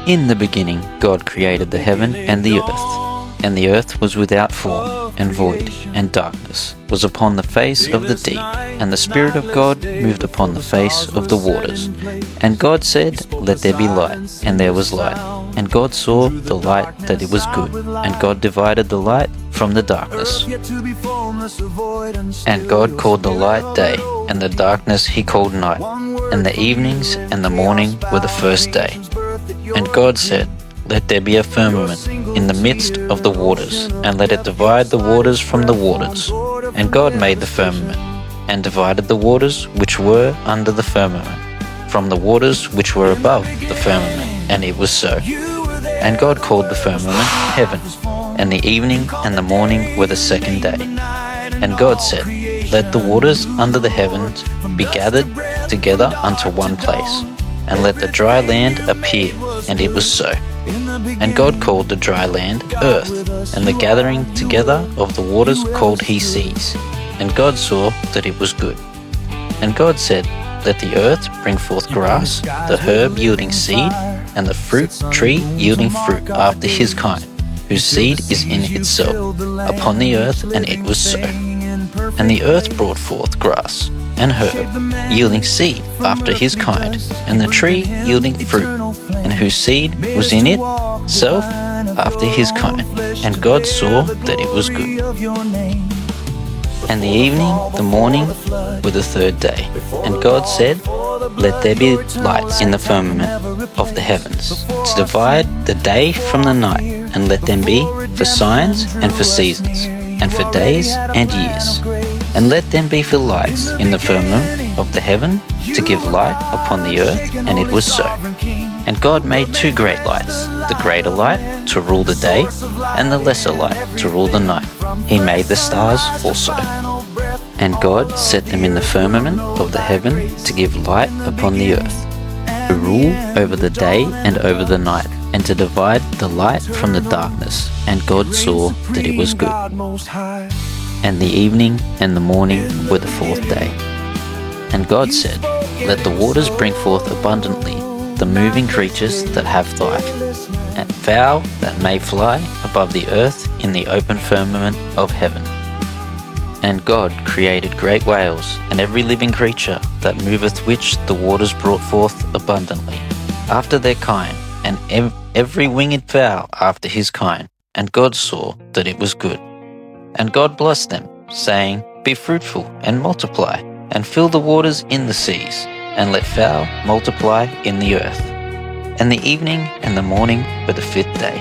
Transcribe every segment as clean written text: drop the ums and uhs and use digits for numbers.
In the beginning God created the heaven and the earth was without form and void, and darkness was upon the face of the deep, and the Spirit of God moved upon the face of the waters. And God said, Let there be light, and there was light. And God saw the light that it was good, and God divided the light from the darkness. And God called the light day, and the darkness he called night. And the evenings and the morning were the first day. And God said, Let there be a firmament in the midst of the waters, and let it divide the waters from the waters. And God made the firmament, and divided the waters which were under the firmament from the waters which were above the firmament. And it was so. And God called the firmament heaven, and the evening and the morning were the second day. And God said, Let the waters under the heavens be gathered together unto one place, and let the dry land appear. And it was so. And God called the dry land earth, and the gathering together of the waters called he seas. And God saw that it was good. And God said, Let the earth bring forth grass, the herb yielding seed, and the fruit tree yielding fruit after his kind, whose seed is in itself, upon the earth. And it was so. And the earth brought forth grass, and herb, yielding seed after his kind, and the tree yielding fruit, and whose seed was in itself after his kind. And God saw that it was good. And the evening, the morning, were the third day. And God said, Let there be lights in the firmament of the heavens, to divide the day from the night, and let them be for signs and for seasons, and for days and years. And let them be for lights in the firmament of the heaven, to give light upon the earth. And it was so. And God made two great lights, the greater light to rule the day, and the lesser light to rule the night. He made the stars also. And God set them in the firmament of the heaven to give light upon the earth, to rule over the day and over the night, and to divide the light from the darkness. And God saw that it was good. And the evening and the morning were the fourth day. And God said, Let the waters bring forth abundantly the moving creatures that have life, and fowl that may fly above the earth in the open firmament of heaven. And God created great whales, and every living creature that moveth which the waters brought forth abundantly, after their kind, and every winged fowl after his kind. And God saw that it was good. And God blessed them, saying, Be fruitful, and multiply, and fill the waters in the seas, and let fowl multiply in the earth. And the evening and the morning were the fifth day.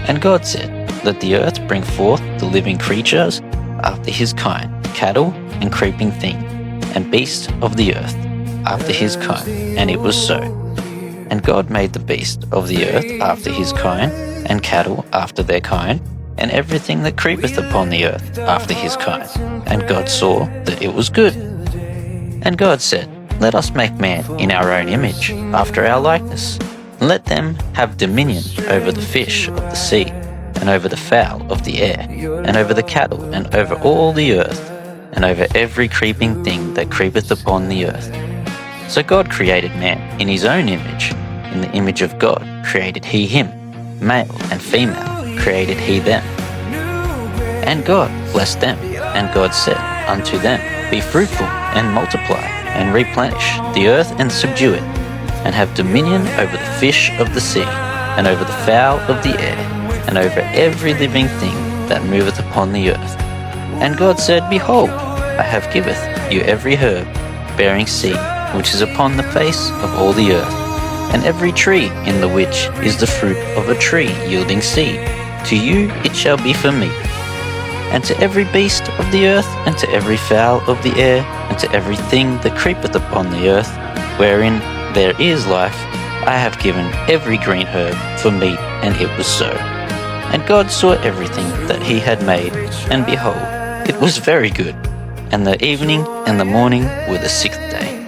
And God said, Let the earth bring forth the living creatures after his kind, cattle and creeping thing, and beasts of the earth after his kind. And it was so. And God made the beast of the earth after his kind, and cattle after their kind, and everything that creepeth upon the earth after his kind. And God saw that it was good. And God said, Let us make man in our own image, after our likeness. And let them have dominion over the fish of the sea, and over the fowl of the air, and over the cattle, and over all the earth, and over every creeping thing that creepeth upon the earth. So God created man in his own image. In the image of God created he him, male and female created he them. And God blessed them, and God said unto them, Be fruitful, and multiply, and replenish the earth, and subdue it, and have dominion over the fish of the sea, and over the fowl of the air, and over every living thing that moveth upon the earth. And God said, Behold, I have giveth you every herb bearing seed, which is upon the face of all the earth, and every tree in the which is the fruit of a tree yielding seed. To you it shall be for meat. And to every beast of the earth, and to every fowl of the air, and to every thing that creepeth upon the earth, wherein there is life, I have given every green herb for meat. And it was so. And God saw everything that he had made, and behold, it was very good. And the evening and the morning were the sixth day.